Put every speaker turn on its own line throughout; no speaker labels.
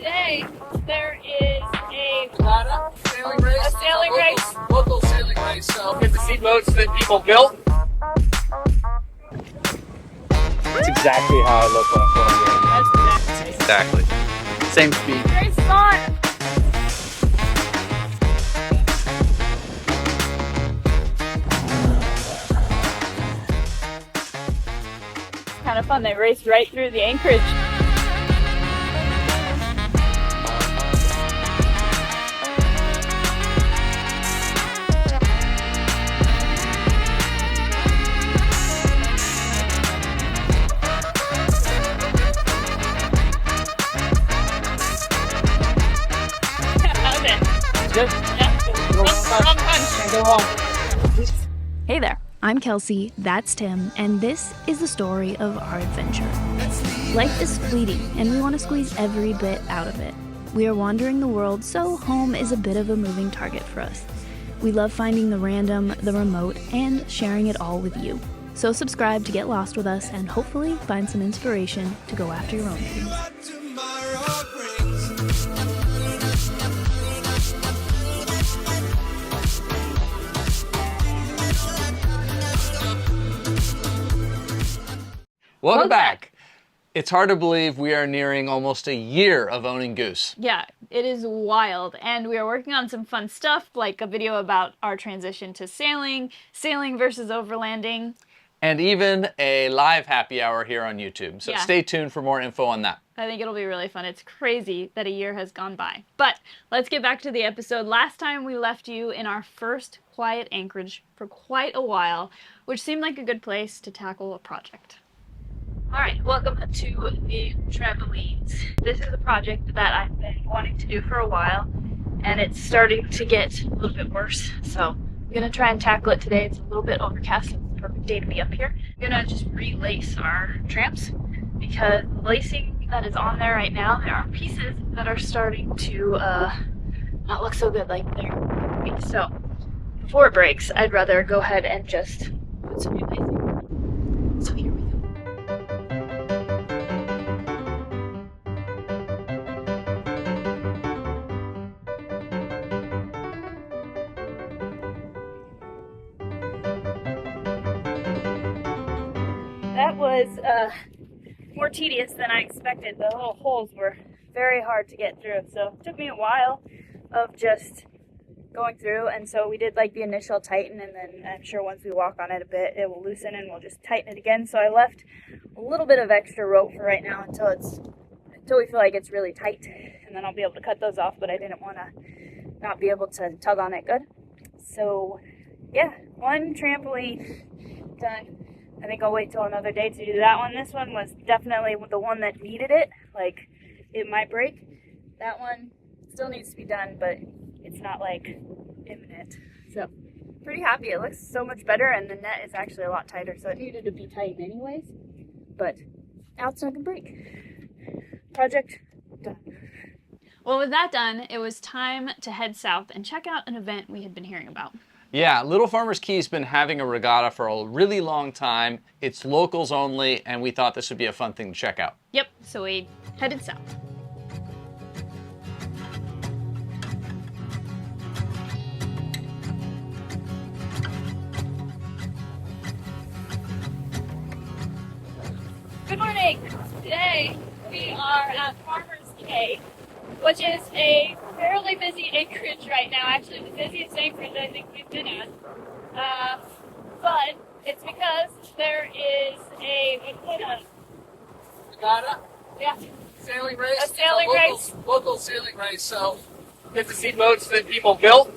Today there is a
Regatta, sailing race.
A sailing race.
Local sailing race. So get to see boats that people built. That's exactly how I look when I'm filming.
That's
Exactly. Same speed.
race is on. Kind of fun. They raced right through the anchorage. How's it?
Good.
Yeah. Wrong punch.
Go home.
Hey there, I'm Kelsey, that's Tim, and this is the story of our adventure. Life is fleeting, and we want to squeeze every bit out of it. We are wandering the world, so home is a bit of a moving target for us. We love finding the random, the remote, and sharing it all with you. So subscribe to get lost with us and hopefully find some inspiration to go after your own dreams.
Welcome back. It's hard to believe we are nearing almost a year of owning Goose.
Yeah, it is wild, and we are working on some fun stuff, like a video about our transition to sailing versus overlanding.
And even a live happy hour here on YouTube. So
Yeah.
stay tuned for more info on that.
I think it'll be really fun. It's crazy that a year has gone by. But let's get back to the episode. Last time we left you in our first quiet anchorage for quite a while, which seemed like a good place to tackle a project. All right, welcome to the trampolines. This is a project that I've been wanting to do for a while, and it's starting to get a little bit worse. So I'm gonna try and tackle it today. It's a little bit overcast, so it's the perfect day to be up here. I'm gonna just relace our tramps because the lacing that is on there right now, there are pieces that are starting to not look so good like they're. So before it breaks, I'd rather go ahead and just put some new lacing. So here we go. That was more tedious than I expected. The little holes were very hard to get through, so it took me a while of just going through, and so we did like the initial tighten, and then I'm sure once we walk on it a bit it will loosen and we'll just tighten it again. So I left a little bit of extra rope for right now until we feel like it's really tight, and then I'll be able to cut those off, but I didn't want to not be able to tug on it good. So yeah, one trampoline done. I think I'll wait till another day to do that one. This one was definitely the one that needed it. Like, it might break. That one still needs to be done, but it's not like imminent. So, pretty happy. It looks so much better, and the net is actually a lot tighter, so it needed to be tightened anyways. But now it's not gonna break. Project done. Well, with that done, it was time to head south and check out an event we had been hearing about.
Yeah, Little Farmers Key's been having a regatta for a really long time. It's locals only, and we thought this would be a fun thing to check out.
Yep, so we headed south. Good morning. Today we are at Farmers Cay, which is a fairly busy anchorage right now. Actually, the busiest anchorage I think we've been at. But it's because there is a
Regatta,
yeah,
sailing race.
A sailing race.
Local sailing race. So get to see boats that people built.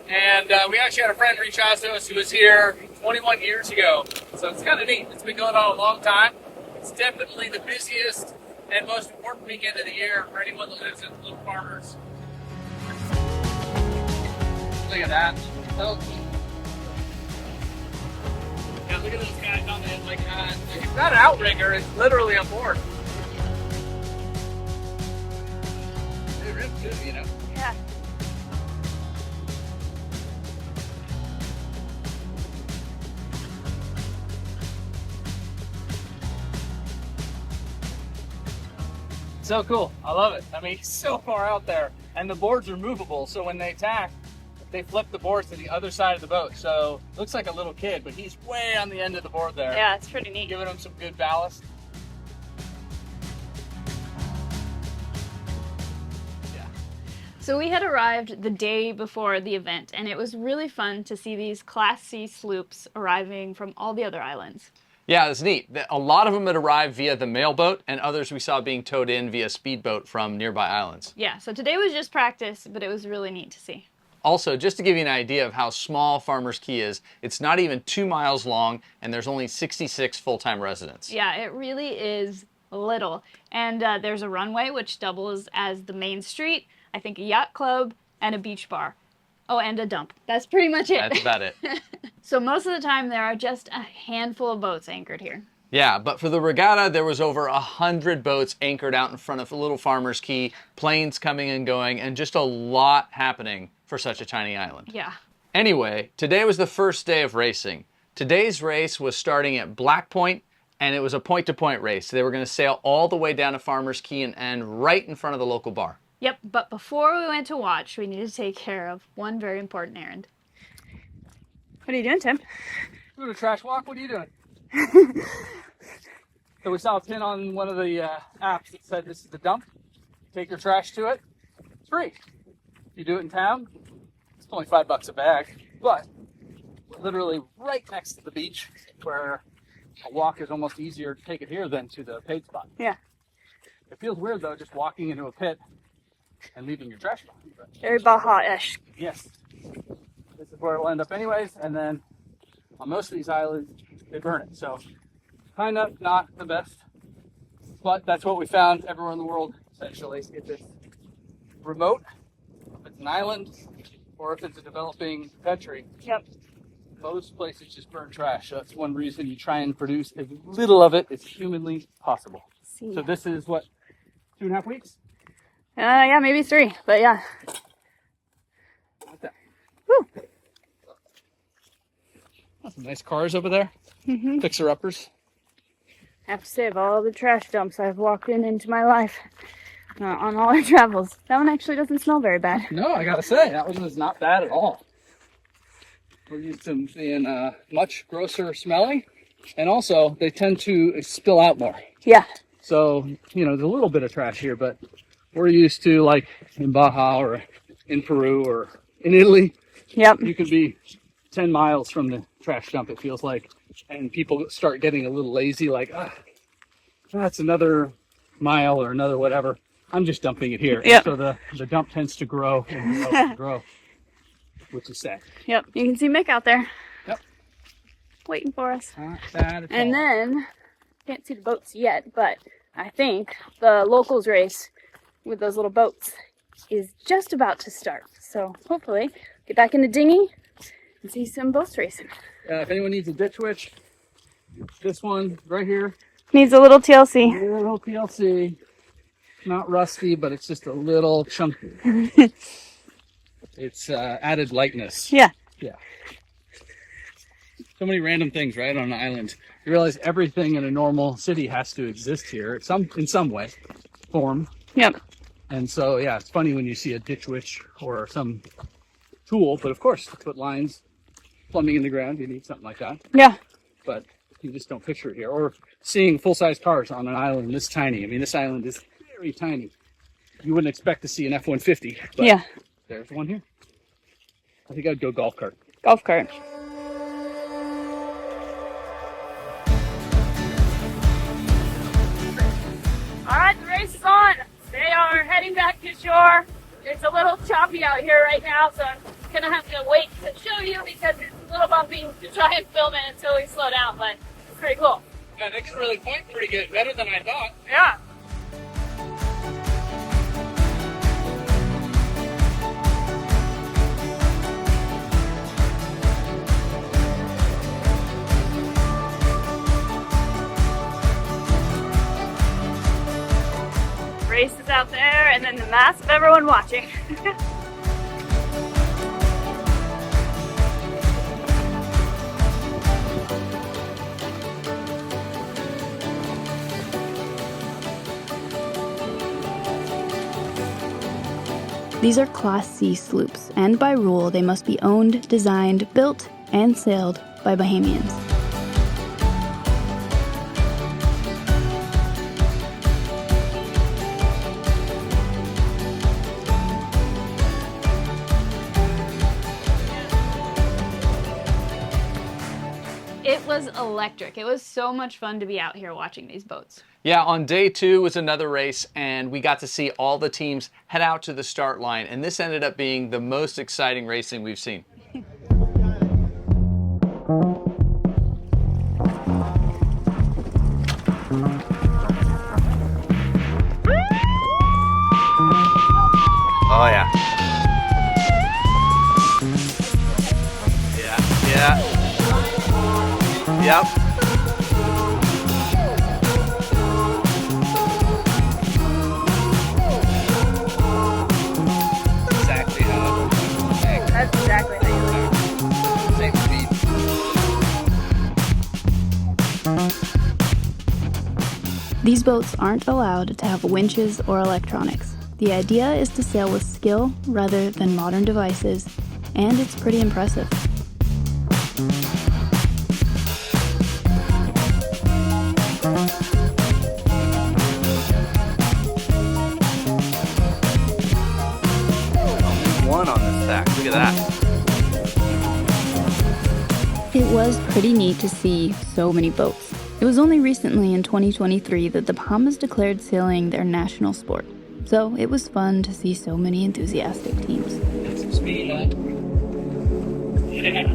And we actually had a friend reach out to us who was here 21 years ago. So it's kind of neat. It's been going on a long time. It's definitely the busiest and most important weekend of the year for anyone that lives in Little Farmers. Look at that. Oh. Yeah, look at those guys on the end. Like, it's not an outrigger, it's literally a board. They rip too, you know?
yeah.
so cool. I love it. I mean, he's so far out there, and the boards are movable, so when they attack, they flip the boards to the other side of the boat. So looks like a little kid, but he's way on the end of the board there.
Yeah, it's pretty neat.
Giving him some good ballast.
So we had arrived the day before the event, and it was really fun to see these Class C sloops arriving from all the other islands.
Yeah, it's neat. A lot of them had arrived via the mailboat, and others we saw being towed in via speedboat from nearby islands.
Yeah, so today was just practice, but it was really neat to see.
Also, just to give you an idea of how small Farmers Key is, it's not even 2 miles long, and there's only 66 full-time residents.
Yeah, it really is little. And there's a runway, which doubles as the main street, I think a yacht club, and a beach bar. Oh, and a dump. That's pretty much it.
That's about it.
So most of the time, there are just a handful of boats anchored here.
Yeah, but for the regatta, there was over 100 boats anchored out in front of Little Farmers Key, planes coming and going, and just a lot happening for such a tiny island.
Yeah.
Anyway, today was the first day of racing. Today's race was starting at Black Point, and it was a point-to-point race. They were going to sail all the way down to Farmers Key and end right in front of the local bar.
Yep, but before we went to watch, we needed to take care of one very important errand.
What are you doing, Tim?
Doing a trash walk? What are you doing? So we saw a pin on one of the apps that said this is the dump. Take your trash to it. It's free. If you do it in town, it's only $5 a bag. But we're literally right next to the beach, where a walk is almost easier to take it here than to the paid spot.
Yeah.
It feels weird though, just walking into a pit and leaving your trash behind. But
Very Baja-ish.
yes, this is where it'll end up anyways. And then on most of these islands, they burn it. So kind of not the best, but that's what we found everywhere in the world, essentially. If it's remote, if it's an island, or if it's a developing country,
Yep.
most places just burn trash. So that's one reason you try and produce as little of it as humanly possible.
See.
So this is what, 2.5 weeks?
Yeah, maybe 3, but yeah.
Like that.
Woo.
Oh, some nice cars over there.
Mm-hmm.
Fixer-uppers.
I have to say, of all the trash dumps I've walked into my life on all our travels, that one actually doesn't smell very bad.
No, I gotta say, that one was not bad at all. We're used to being much grosser smelling, and also they tend to spill out more.
Yeah.
So, you know, there's a little bit of trash here, but we're used to, like in Baja or in Peru or in Italy,
Yep.
you could be 10 miles from the trash dump, it feels like, and people start getting a little lazy, like, that's another mile or another whatever. I'm just dumping it here.
Yep.
So the dump tends to grow and grow and grow, which is sad.
Yep. You can see Mick out there.
Yep.
Waiting for us.
Not bad at
And
all.
then, can't see the boats yet, but I think the locals race with those little boats is just about to start. So hopefully get back in the dinghy and see some boats racing.
If anyone needs a ditch witch, this one right here,
Needs a little TLC.
little PLC, not rusty, but it's just a little chunky. It's added lightness.
Yeah.
Yeah. So many random things, right, on an island. You realize everything in a normal city has to exist here in some way, form.
Yep.
And so, yeah, it's funny when you see a ditch witch or some tool, but of course, to put lines, plumbing in the ground, you need something like that.
Yeah.
But you just don't picture it here. Or seeing full-size cars on an island this tiny. I mean, this island is very tiny. You wouldn't expect to see an F-150, but
Yeah.
there's one here. I think I'd go golf cart.
Golf cart. All right, the race is on. They are heading back to shore. It's a little choppy out here right now, so I'm gonna have to wait to show you because it's a little bumpy to try and film it until we slow down, but it's pretty cool.
Yeah, Nick's really pointing pretty good. Better than I thought.
Yeah. Race is out there, and then the mass of everyone watching.
These are Class C sloops, and by rule, they must be owned, designed, built, and sailed by Bahamians.
It was electric. It was so much fun to be out here watching these boats.
Yeah, on day 2 was another race, and we got to see all the teams head out to the start line, and this ended up being the most exciting racing we've seen. Oh yeah. Yeah. Yep. Exactly how.
That's exactly how you learn.
Same speed.
These boats aren't allowed to have winches or electronics. The idea is to sail with skill rather than modern devices, and it's pretty impressive.
One on this stack. Look at that.
It was pretty neat to see so many boats. It was only recently in 2023 that the Bahamas declared sailing their national sport. So it was fun to see so many enthusiastic teams.
Get some speed up. Yeah.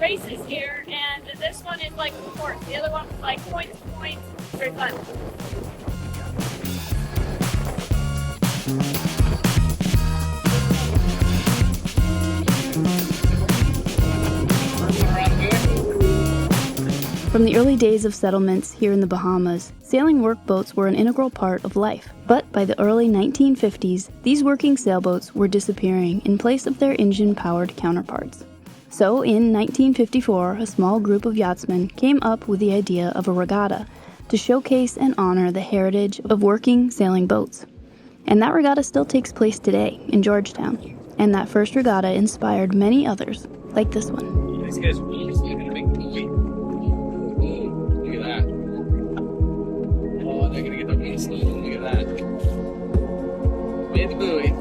Races here, and this one is like a course. The other one is like point to point, straight line.
From the early days of settlements here in the Bahamas, sailing workboats were an integral part of life. But by the early 1950s, these working sailboats were disappearing in place of their engine-powered counterparts. So in 1954, a small group of yachtsmen came up with the idea of a regatta to showcase and honor the heritage of working sailing boats. And that regatta still takes place today in Georgetown. And that first regatta inspired many others, like this one.
These guys are looking to make the movie. Look at that. Oh, they're gonna get the wind slow. Look at that. Made the buoy.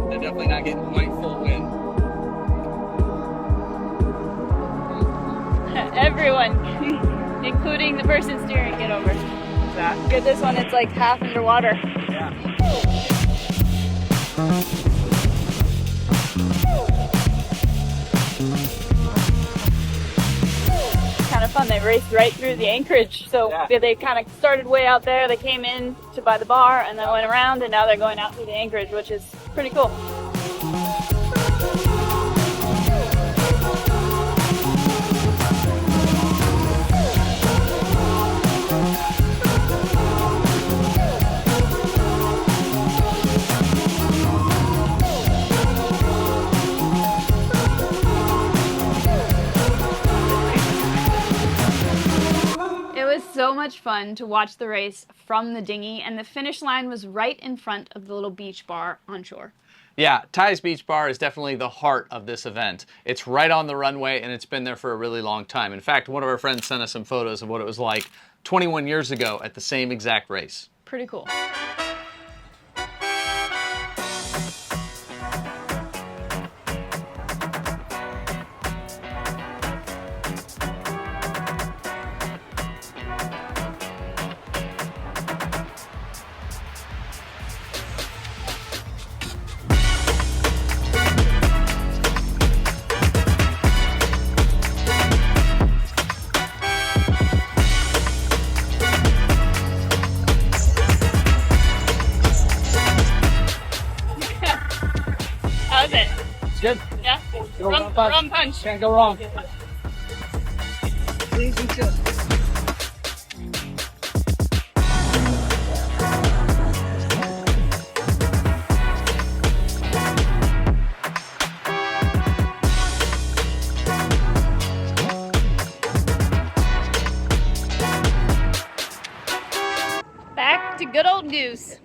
They're definitely not getting quite full wind.
Everyone, including the person steering, get over. Good, this one, it's like half underwater.
Yeah.
Kind of fun. They raced right through the anchorage. So
Yeah.
they kind of started way out there. They came in to by the bar and then went around, and now they're going out through the anchorage, which is pretty cool. So much fun to watch the race from the dinghy, and the finish line was right in front of the little beach bar on shore.
Yeah, Ty's Beach Bar is definitely the heart of this event. It's right on the runway, and it's been there for a really long time. In fact, one of our friends sent us some photos of what it was like 21 years ago at the same exact race.
Pretty cool.
Good.
Yeah?
Rum
Rum punch.
Can't go wrong.
Back to good old Goose.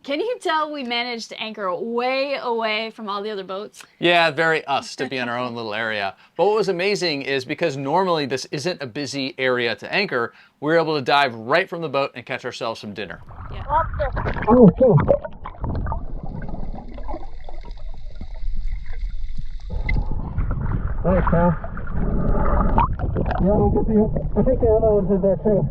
Can you tell we managed to anchor way away from all the other boats?
Yeah, very us to be in our own little area. But what was amazing is because normally this isn't a busy area to anchor, we were able to dive right from the boat and catch ourselves some dinner.
Yeah.
Oh, cool. Thanks, pal. Yeah, I think the other ones are there too.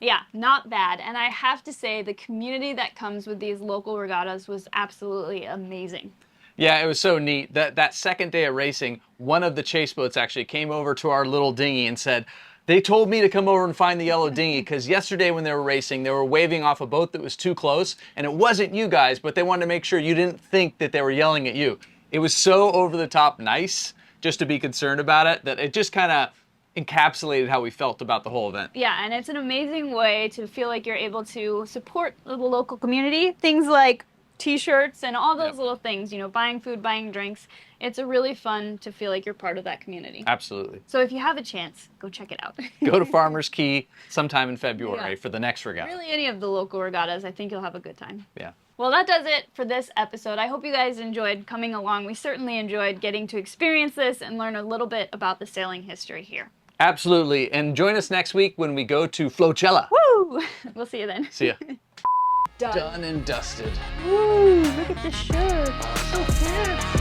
Yeah, not bad. And I have to say, the community that comes with these local regattas was absolutely amazing.
Yeah, it was so neat. That second day of racing, one of the chase boats actually came over to our little dinghy and said, they told me to come over and find the yellow dinghy because yesterday when they were racing, they were waving off a boat that was too close, and it wasn't you guys, but they wanted to make sure you didn't think that they were yelling at you. It was so over the top nice just to be concerned about it that it just kind of encapsulated how we felt about the whole event.
Yeah, and it's an amazing way to feel like you're able to support the local community. Things like t-shirts and all those little things, you know, buying food, buying drinks. It's a really fun to feel like you're part of that community.
Absolutely.
So if you have a chance, go check it out.
Go to Farmers Key sometime in February for the next regatta.
Really, any of the local regattas, I think you'll have a good time.
Yeah.
Well, that does it for this episode. I hope you guys enjoyed coming along. We certainly enjoyed getting to experience this and learn a little bit about the sailing history here.
Absolutely. And join us next week when we go to Flocella.
Woo! We'll see you then.
See ya.
Done.
Done and dusted.
Woo! Look at this shirt. So cute.